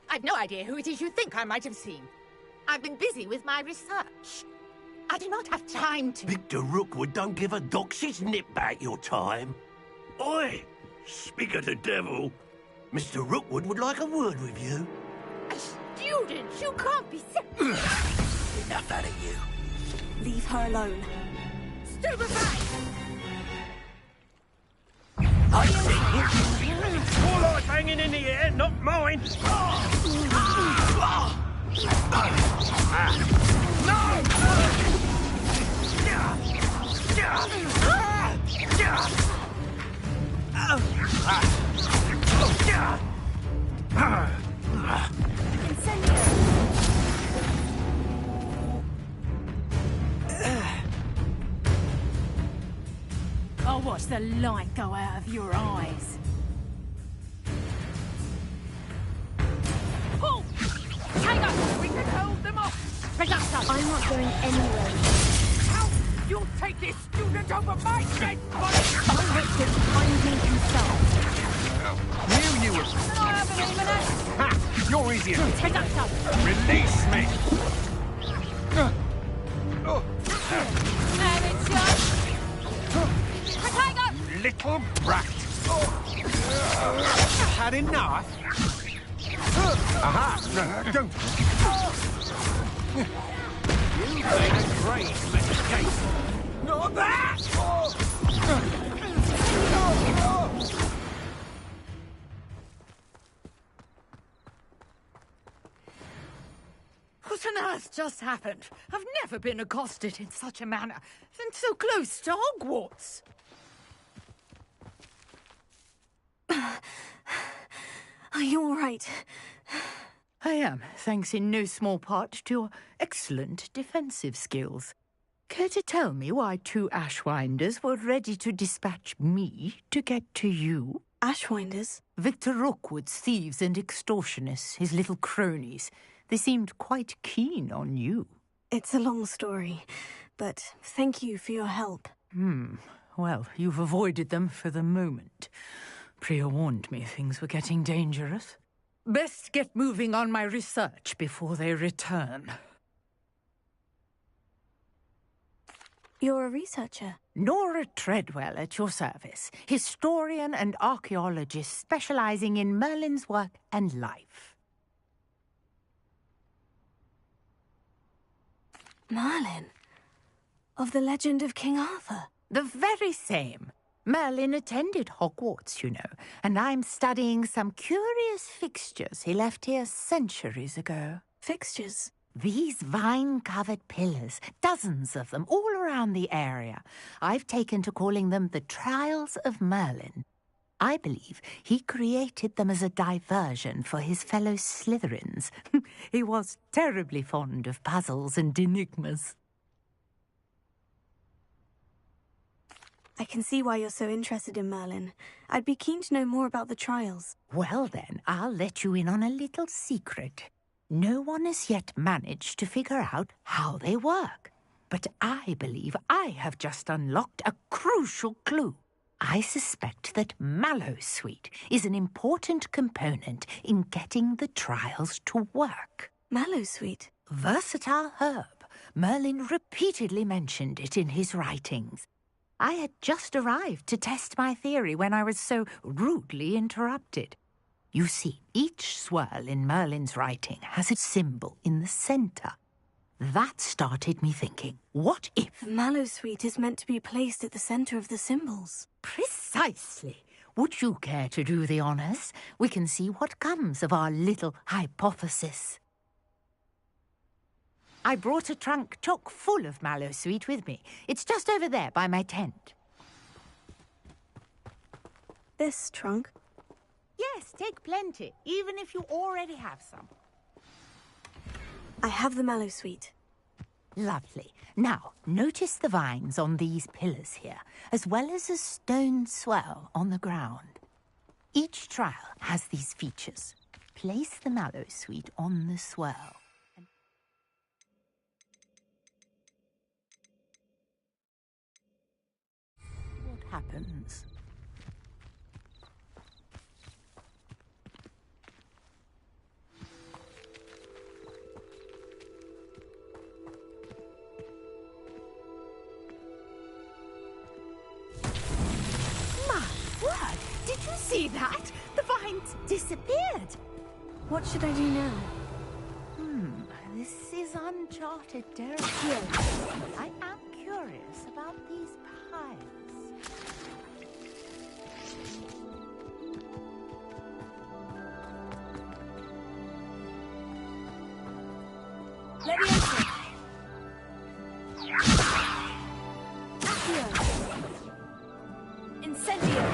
I've no idea who it is you think I might have seen. I've been busy with my research. I do not have time to... Victor Rookwood don't give a doxy's nip back your time. Oi! Speak of the devil. Mr. Rookwood would like a word with you. A student? You can't be... Enough out of you. Leave her alone. Stupefy! I see you. Your life hanging in the air, not mine. I'll watch the light go out of your eyes. Pull! Tiger! We can hold them off! Regatta! I'm not going anywhere. How? You'll take this student over my dead body! I'll let him find me himself. Knew you were... Can I have an minute? Ha! You're easier. Regatta! Release me! And it's yours! Tiger! Little brat. Had enough? Aha! Don't... You made a great mistake. Not that! What on earth just happened? I've never been accosted in such a manner, and so close to Hogwarts. Are you all right? I am, thanks in no small part to your excellent defensive skills. Care to tell me why 2 Ashwinders were ready to dispatch me to get to you? Ashwinders? Victor Rookwood's thieves and extortionists, his little cronies. They seemed quite keen on you. It's a long story, but thank you for your help. Well, you've avoided them for the moment. Priya warned me things were getting dangerous. Best get moving on my research before they return. You're a researcher? Nora Treadwell at your service, historian and archaeologist specializing in Merlin's work and life. Merlin? Of the legend of King Arthur? The very same. Merlin attended Hogwarts, you know, and I'm studying some curious fixtures he left here centuries ago. Fixtures? These vine-covered pillars, dozens of them, all around the area. I've taken to calling them the Trials of Merlin. I believe he created them as a diversion for his fellow Slytherins. He was terribly fond of puzzles and enigmas. I can see why you're so interested in Merlin. I'd be keen to know more about the trials. Well then, I'll let you in on a little secret. No one has yet managed to figure out how they work. But I believe I have just unlocked a crucial clue. I suspect that Mallowsweet is an important component in getting the trials to work. Mallowsweet? Versatile herb. Merlin repeatedly mentioned it in his writings. I had just arrived to test my theory when I was so rudely interrupted. You see, each swirl in Merlin's writing has a symbol in the centre. That started me thinking, what if... Mallowsweet is meant to be placed at the centre of the symbols. Precisely. Would you care to do the honours? We can see what comes of our little hypothesis. I brought a trunk chock full of Mallowsweet with me. It's just over there by my tent. This trunk? Yes, take plenty, even if you already have some. I have the Mallowsweet. Lovely. Now, notice the vines on these pillars here, as well as a stone swell on the ground. Each trial has these features. Place the Mallowsweet on the swell. happens. Did you see that? The vines disappeared. What should I do now? This is uncharted territory. I am curious about these piles. Leviosa! Incendio!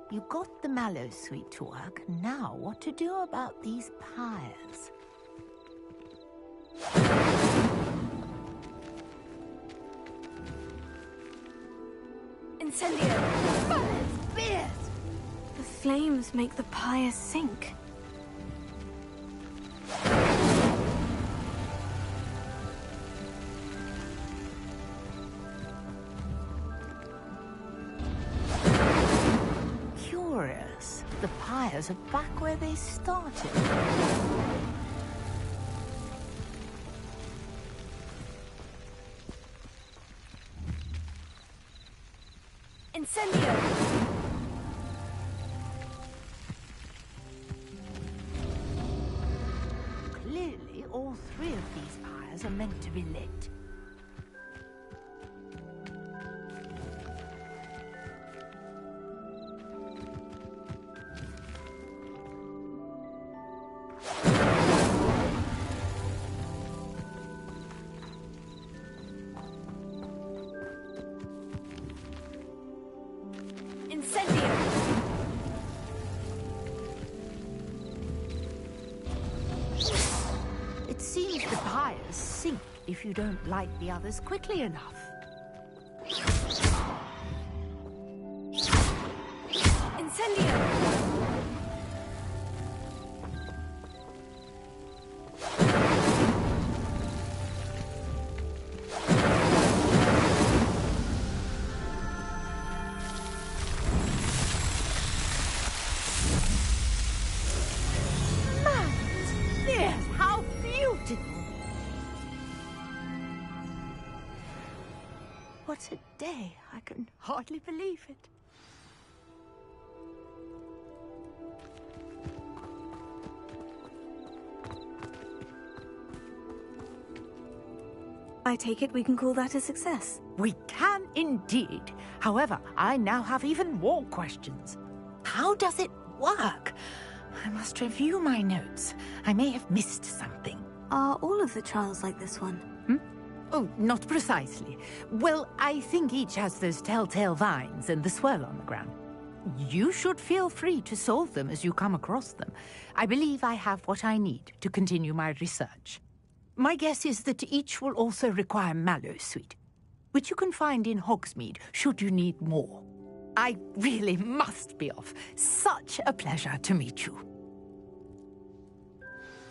You got the mallow sweet to work. Now what to do about these pyres? Incendio! The flames make the pyre sink. Curious. The pyres are back where they started. Incendio! Clearly, all three of these pyres are meant to be lit. It seems the pyres sink if you don't light the others quickly enough. Incendio! How beautiful! What a day! I can hardly believe it. I take it we can call that a success. We can indeed. However, I now have even more questions. How does it work? I must review my notes. I may have missed something. Are all of the trials like this one? Oh, not precisely. Well, I think each has those telltale vines and the swirl on the ground. You should feel free to solve them as you come across them. I believe I have what I need to continue my research. My guess is that each will also require mallow sweet, which you can find in Hogsmeade should you need more. I really must be off. Such a pleasure to meet you.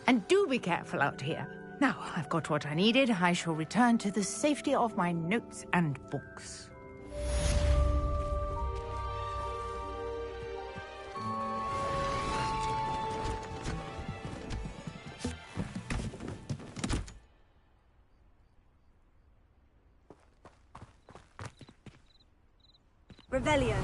And do be careful out here. Now I've got what I needed, I shall return to the safety of my notes and books. Revelio.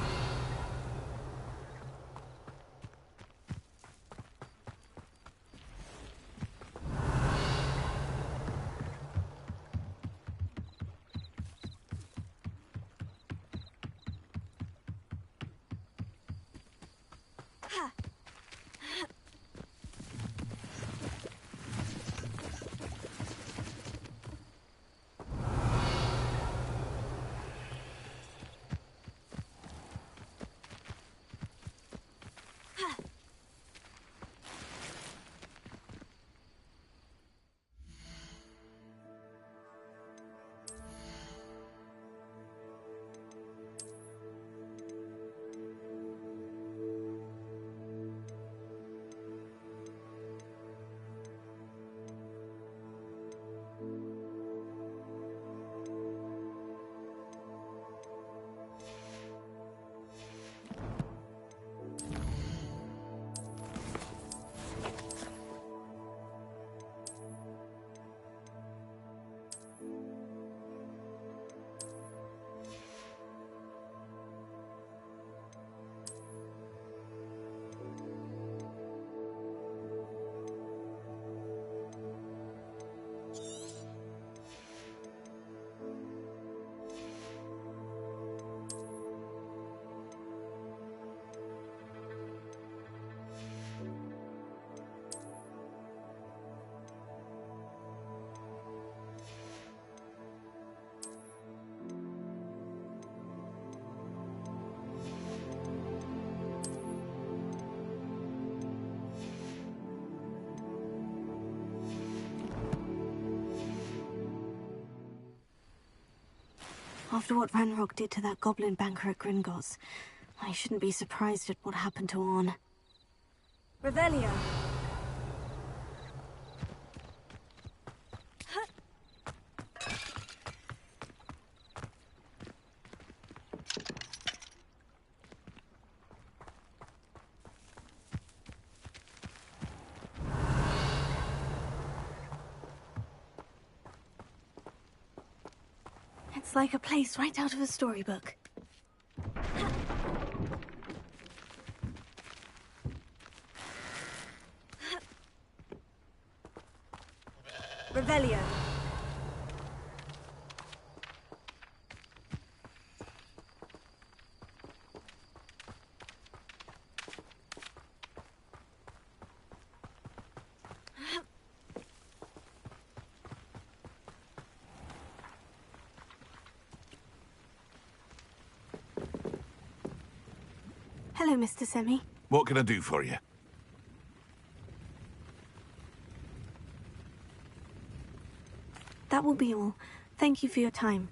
After what Ranrock did to that goblin banker at Gringotts, I shouldn't be surprised at what happened to Orn. Revelio. It's like a place right out of a storybook. Revelio. Hello, Mr. Semi. What can I do for you? That will be all. Thank you for your time.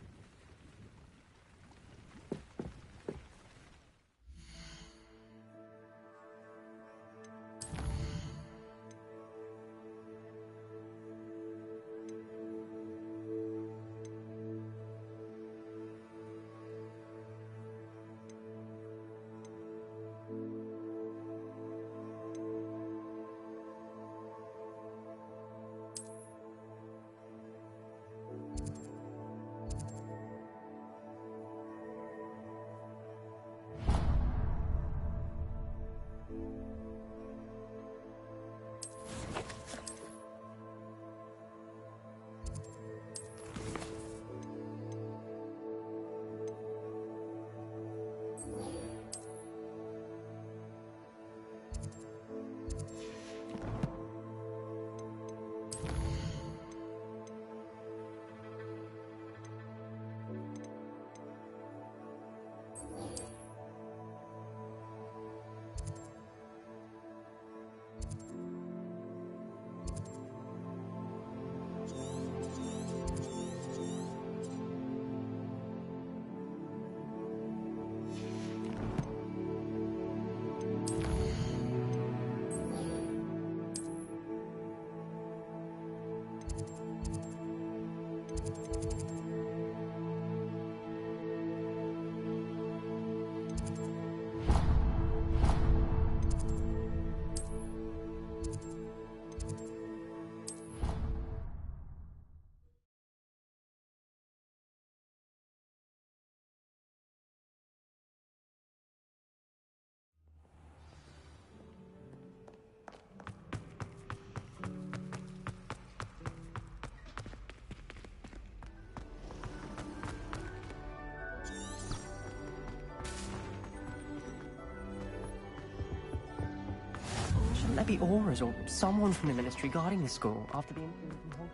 Shouldn't there be auras or someone from the ministry guarding the school after the incident in Hong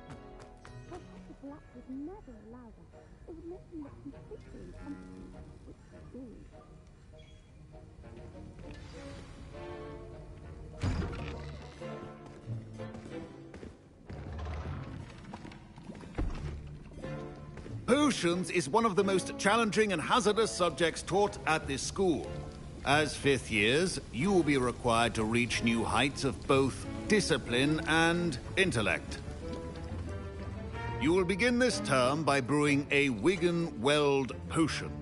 Kong? Black would never allow that. It would make him look completely incompetent, which he did. Potions is one of the most challenging and hazardous subjects taught at this school. As fifth years, you will be required to reach new heights of both discipline and intellect. You will begin this term by brewing a Wigan-Weld potion.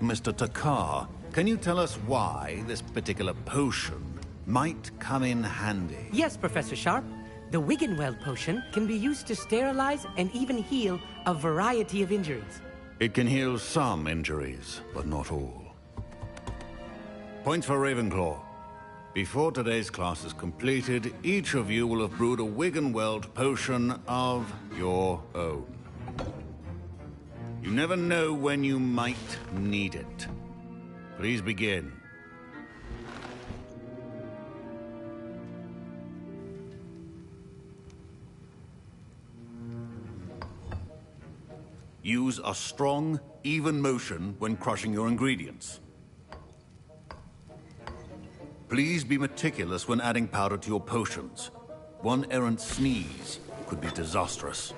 Mr. Takar, can you tell us why this particular potion might come in handy? Yes, Professor Sharp. The Wigan-Weld potion can be used to sterilize and even heal a variety of injuries. It can heal some injuries, but not all. Points for Ravenclaw. Before today's class is completed, each of you will have brewed a Wigan-Weld potion of your own. You never know when you might need it. Please begin. Use a strong, even motion when crushing your ingredients. Please be meticulous when adding powder to your potions. One errant sneeze could be disastrous.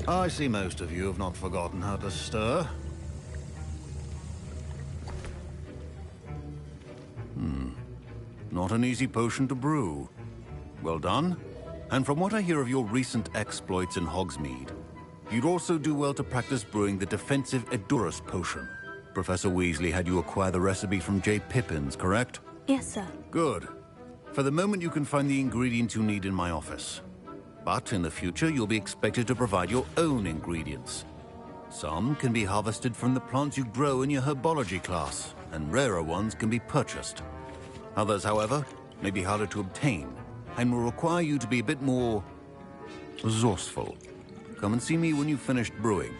I see most of you have not forgotten how to stir. Not an easy potion to brew. Well done. And from what I hear of your recent exploits in Hogsmeade, you'd also do well to practice brewing the defensive Edurus potion. Professor Weasley had you acquire the recipe from J. Pippins, correct? Yes, sir. Good. For the moment, you can find the ingredients you need in my office. But in the future, you'll be expected to provide your own ingredients. Some can be harvested from the plants you grow in your herbology class, and rarer ones can be purchased. Others, however, may be harder to obtain, and will require you to be a bit more resourceful. Come and see me when you've finished brewing,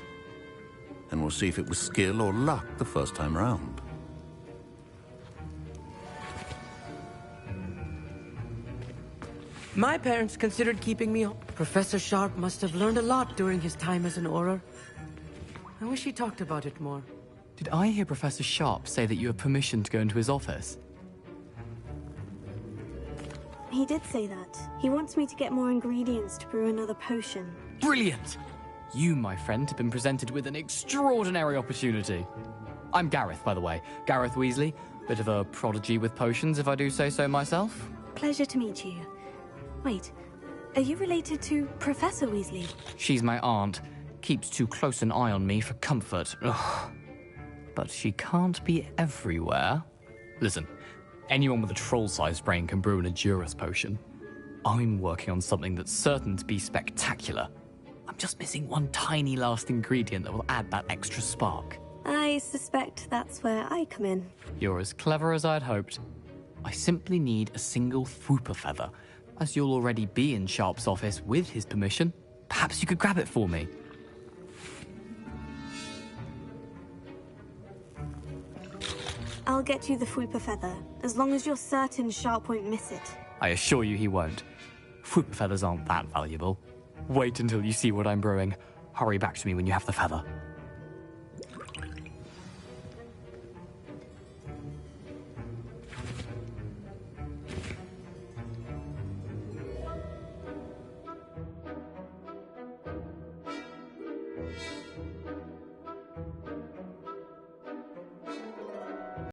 and we'll see if it was skill or luck the first time round. My parents considered keeping me on. Professor Sharp must have learned a lot during his time as an Auror. I wish he talked about it more. Did I hear Professor Sharp say that you have permission to go into his office? He did say that. He wants me to get more ingredients to brew another potion. Brilliant! You, my friend, have been presented with an extraordinary opportunity. I'm Gareth, by the way. Gareth Weasley. Bit of a prodigy with potions, if I do say so myself. Pleasure to meet you. Wait, are you related to Professor Weasley? She's my aunt. Keeps too close an eye on me for comfort. Ugh. But she can't be everywhere. Listen, anyone with a troll-sized brain can brew an Edurus potion. I'm working on something that's certain to be spectacular. I'm just missing one tiny last ingredient that will add that extra spark. I suspect that's where I come in. You're as clever as I'd hoped. I simply need a single Fwooper feather. As you'll already be in Sharp's office with his permission, perhaps you could grab it for me. I'll get you the Fwooper feather, as long as you're certain Sharp won't miss it. I assure you he won't. Fwooper feathers aren't that valuable. Wait until you see what I'm brewing. Hurry back to me when you have the feather.